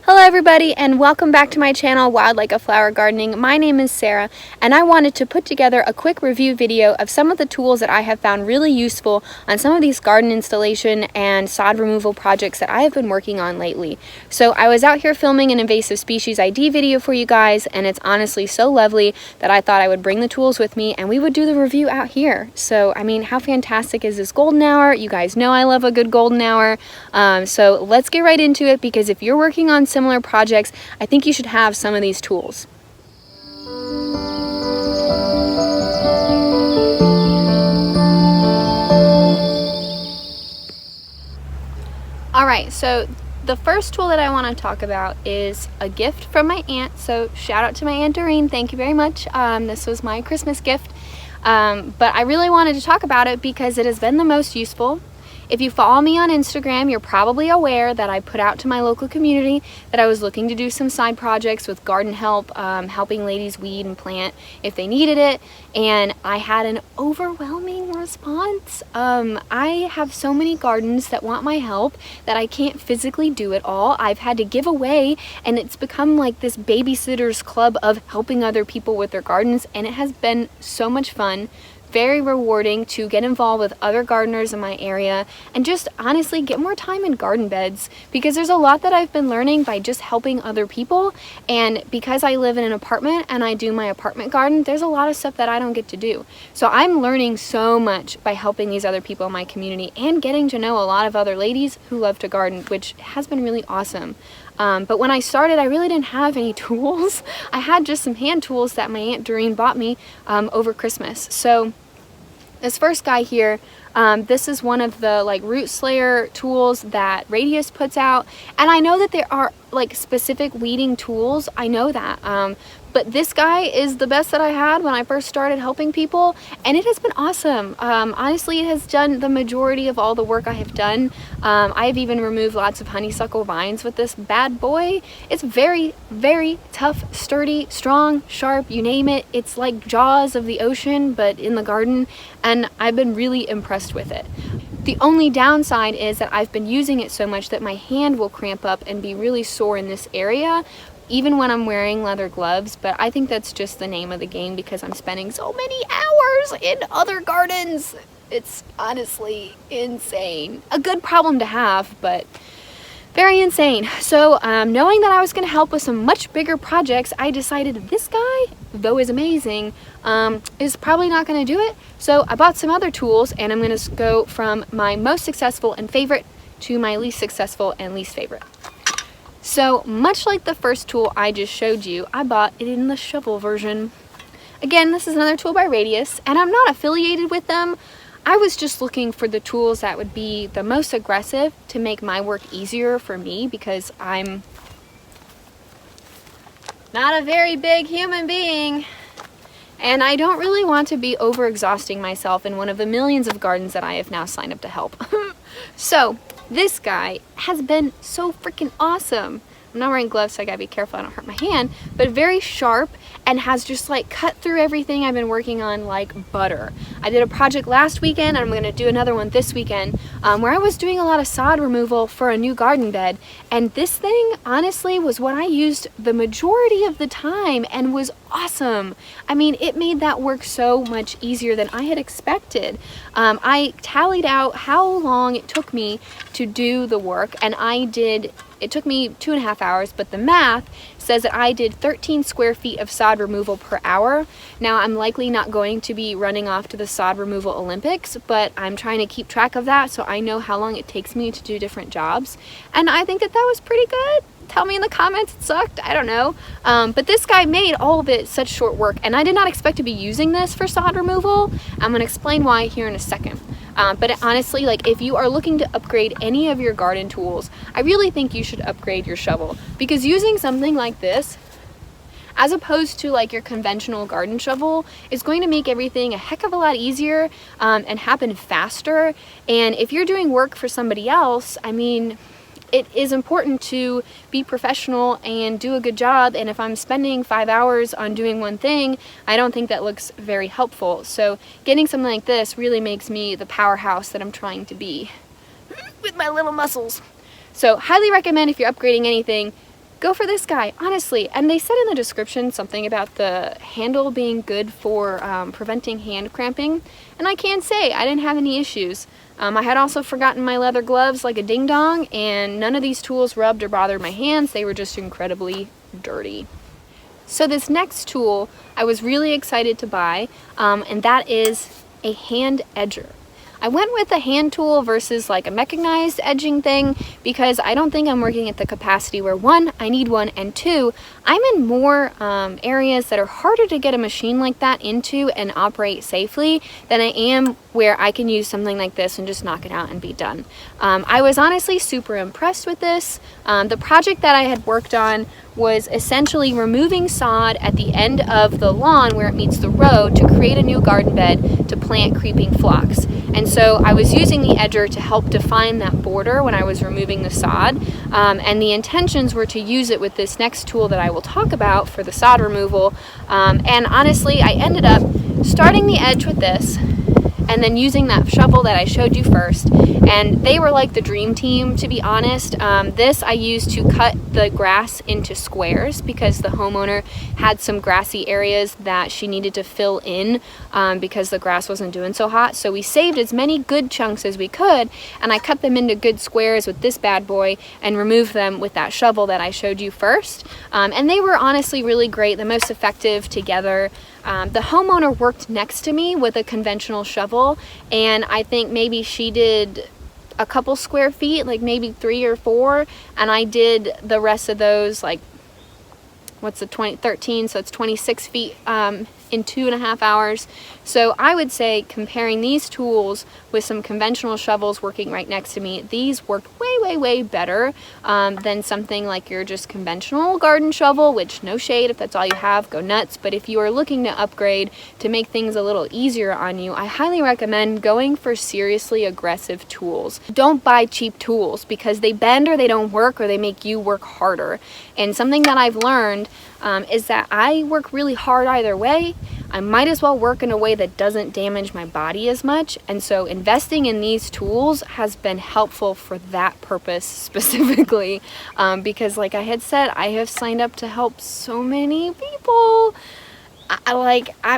Hello everybody and welcome back to my channel Wild Like a Flower Gardening. My name is Sarah and I wanted to put together a quick review video of some of the tools that I have found really useful on some of these garden installation and sod removal projects that I have been working on lately. So I was out here filming an invasive species ID video for you guys, and it's honestly so lovely that I thought I would bring the tools with me and we would do the review out here. So I mean, how fantastic is this golden hour? You guys know I love a good golden hour. So let's get right into it, because if you're working on similar projects, I think you should have some of these tools. Alright, so the first tool that I want to talk about is a gift from my aunt. So shout out to my Aunt Doreen, thank you very much. This was my Christmas gift, but I really wanted to talk about it because it has been the most useful. If you follow me on Instagram, you're probably aware that I put out to my local community that I was looking to do some side projects with garden help, helping ladies weed and plant if they needed it, and I had an overwhelming response. I have so many gardens that want my help that I can't physically do it all. I've had to give away, and it's become like this babysitter's club of helping other people with their gardens, and it has been so much fun. Very rewarding to get involved with other gardeners in my area and just honestly get more time in garden beds, because there's a lot that I've been learning by just helping other people, and because I live in an apartment and I do my apartment garden, there's a lot of stuff that I don't get to do. So I'm learning so much by helping these other people in my community and getting to know a lot of other ladies who love to garden, which has been really awesome. But when I started, I really didn't have any tools. I had just some hand tools that my Aunt Doreen bought me over Christmas. So this first guy here, this is one of the root slayer tools that Radius puts out, and I know that there are specific weeding tools, I know that, but this guy is the best that I had when I first started helping people, and it has been awesome. Honestly, it has done the majority of all the work I have done. I've even removed lots of honeysuckle vines with this bad boy. It's very, very tough, sturdy, strong, sharp, you name it. It's like Jaws of the ocean, but in the garden, and I've been really impressed with it. The only downside is that I've been using it so much that my hand will cramp up and be really sore in this area, even when I'm wearing leather gloves, but I think that's just the name of the game because I'm spending so many hours in other gardens. It's honestly insane. A good problem to have, but very insane. So knowing that I was going to help with some much bigger projects, I decided this guy, though is amazing, is probably not going to do it. So I bought some other tools, and I'm going to go from my most successful and favorite to my least successful and least favorite. So much like the first tool I just showed you, I bought it in the shovel version. Again, this is another tool by Radius, and I'm not affiliated with them. I was just looking for the tools that would be the most aggressive to make my work easier for me, because I'm not a very big human being, and I don't really want to be overexhausting myself in one of the millions of gardens that I have now signed up to help. So this guy has been so freaking awesome. I'm not wearing gloves, so I gotta be careful I don't hurt my hand, but very sharp and has just cut through everything I've been working on like butter. I did a project last weekend, and I'm gonna do another one this weekend, where I was doing a lot of sod removal for a new garden bed, and this thing honestly was what I used the majority of the time and was awesome. I mean, it made that work so much easier than I had expected. I tallied out how long it took me to do the work, and it took me 2.5 hours, but the math says that I did 13 square feet of sod removal per hour. Now, I'm likely not going to be running off to the sod removal Olympics, but I'm trying to keep track of that so I know how long it takes me to do different jobs. And I think that that was pretty good. Tell me in the comments it sucked, I don't know. But this guy made all of it such short work, and I did not expect to be using this for sod removal. I'm gonna explain why here in a second. But honestly, if you are looking to upgrade any of your garden tools, I really think you should upgrade your shovel, because using something like this, as opposed to your conventional garden shovel, is going to make everything a heck of a lot easier and happen faster. And if you're doing work for somebody else, I mean, it is important to be professional and do a good job, and if I'm spending 5 hours on doing one thing, I don't think that looks very helpful. So getting something like this really makes me the powerhouse that I'm trying to be with my little muscles. So highly recommend, if you're upgrading anything, go for this guy, honestly. And they said in the description something about the handle being good for preventing hand cramping, and I can say I didn't have any issues. I had also forgotten my leather gloves like a ding-dong, and none of these tools rubbed or bothered my hands. They were just incredibly dirty. So this next tool I was really excited to buy, and that is a hand edger. I went with a hand tool versus like a mechanized edging thing because I don't think I'm working at the capacity where, one, I need one, and two, I'm in more areas that are harder to get a machine like that into and operate safely than I am where I can use something like this and just knock it out and be done. I was honestly super impressed with this. The project that I had worked on was essentially removing sod at the end of the lawn where it meets the road to create a new garden bed to plant creeping phlox. And so I was using the edger to help define that border when I was removing the sod, and the intentions were to use it with this next tool that I will talk about for the sod removal. And honestly, I ended up starting the edge with this and then using that shovel that I showed you first, and they were like the dream team, to be honest. This I used to cut the grass into squares because the homeowner had some grassy areas that she needed to fill in because the grass wasn't doing so hot. So we saved as many good chunks as we could, and I cut them into good squares with this bad boy and removed them with that shovel that I showed you first. And they were honestly really great, the most effective together. The homeowner worked next to me with a conventional shovel, and I think maybe she did a couple square feet, like maybe 3 or 4, and I did the rest of those, like, what's the 13, so it's 26 feet in 2.5 hours. So I would say, comparing these tools with some conventional shovels working right next to me, these worked way better than something like your just conventional garden shovel, which, no shade, if that's all you have, go nuts. But if you are looking to upgrade to make things a little easier on you, I highly recommend going for seriously aggressive tools. Don't buy cheap tools because they bend or they don't work, or they make you work harder. And something that I've learned is that I work really hard either way. I might as well work in a way that doesn't damage my body as much, and so investing in these tools has been helpful for that purpose specifically, because like I had said, I have signed up to help so many people.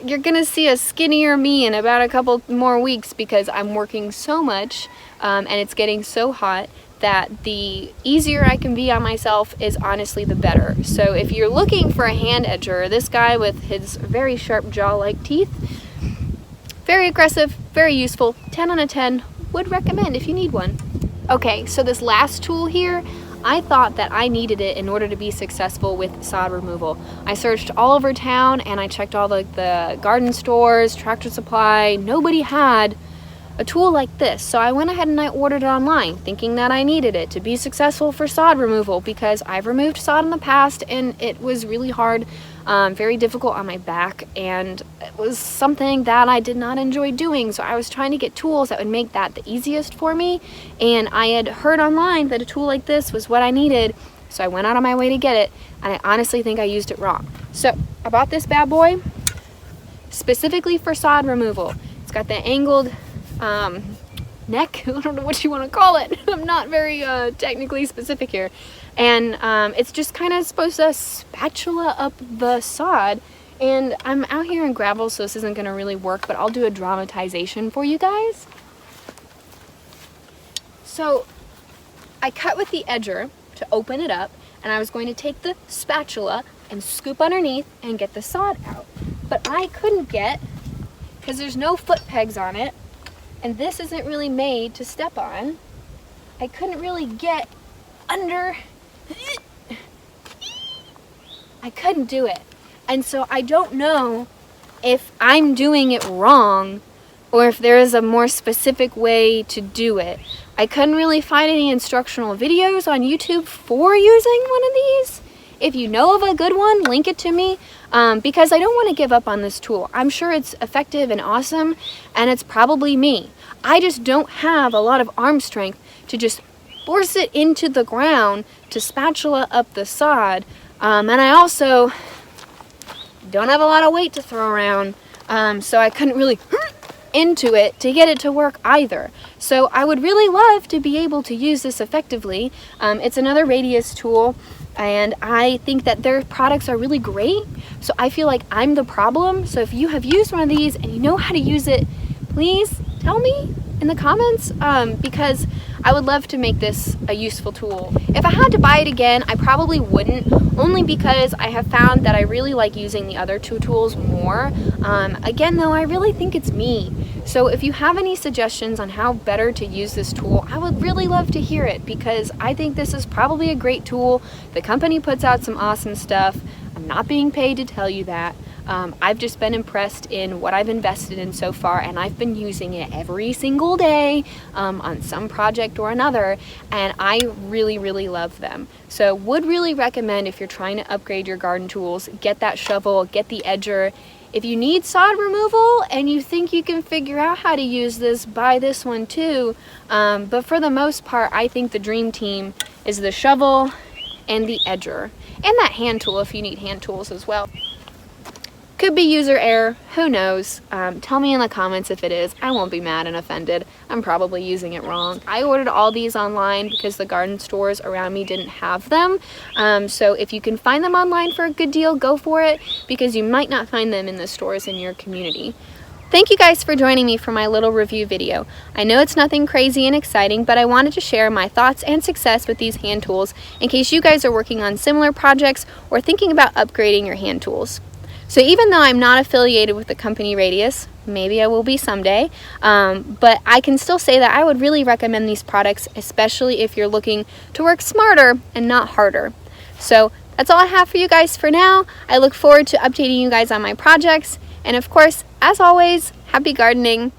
You're gonna see a skinnier me in about a couple more weeks because I'm working so much, and it's getting so hot that the easier I can be on myself is honestly the better. So if you're looking for a hand edger, this guy with his very sharp jaw-like teeth, very aggressive, very useful, 10 out of 10, would recommend if you need one. Okay, so this last tool here, I thought that I needed it in order to be successful with sod removal. I searched all over town and I checked all the garden stores, Tractor Supply. Nobody had a tool like this, so I went ahead and I ordered it online thinking that I needed it to be successful for sod removal because I've removed sod in the past and it was really hard, very difficult on my back, and it was something that I did not enjoy doing. So I was trying to get tools that would make that the easiest for me, and I had heard online that a tool like this was what I needed, so I went out of my way to get it, and I honestly think I used it wrong. So I bought this bad boy specifically for sod removal. It's got the angled neck, I don't know what you want to call it. I'm not very technically specific here. And it's just kind of supposed to spatula up the sod. And I'm out here in gravel, so this isn't going to really work, but I'll do a dramatization for you guys. So I cut with the edger to open it up, and I was going to take the spatula and scoop underneath and get the sod out. But I couldn't get, because there's no foot pegs on it, and this isn't really made to step on, I couldn't really get under. I couldn't do it. And so I don't know if I'm doing it wrong or if there is a more specific way to do it. I couldn't really find any instructional videos on YouTube for using one of these. If you know of a good one, link it to me, because I don't want to give up on this tool. I'm sure it's effective and awesome, and it's probably me. I just don't have a lot of arm strength to just force it into the ground to spatula up the sod, and I also don't have a lot of weight to throw around, so I couldn't really into it to get it to work either. So I would really love to be able to use this effectively. It's another radius tool. and I think that their products are really great. So I feel like I'm the problem. So if you have used one of these and you know how to use it, please tell me in the comments, because I would love to make this a useful tool. If I had to buy it again, I probably wouldn't, only because I have found that I really like using the other two tools more. Again though, I really think it's me. So if you have any suggestions on how better to use this tool, I would really love to hear it, because I think this is probably a great tool. The company puts out some awesome stuff. I'm not being paid to tell you that. I've just been impressed in what I've invested in so far, and I've been using it every single day on some project or another, and I really, really love them. So would really recommend, if you're trying to upgrade your garden tools, get that shovel, get the edger. If you need sod removal and you think you can figure out how to use this, buy this one too. But for the most part, I think the dream team is the shovel and the edger, and that hand tool if you need hand tools as well. Could be user error, who knows? Tell me in the comments if it is. I won't be mad and offended. I'm probably using it wrong. I ordered all these online because the garden stores around me didn't have them. So if you can find them online for a good deal, go for it, because you might not find them in the stores in your community. Thank you guys for joining me for my little review video. I know it's nothing crazy and exciting, but I wanted to share my thoughts and success with these hand tools in case you guys are working on similar projects or thinking about upgrading your hand tools. So even though I'm not affiliated with the company Radius, maybe I will be someday, but I can still say that I would really recommend these products, especially if you're looking to work smarter and not harder. So that's all I have for you guys for now. I look forward to updating you guys on my projects, and of course, as always, happy gardening.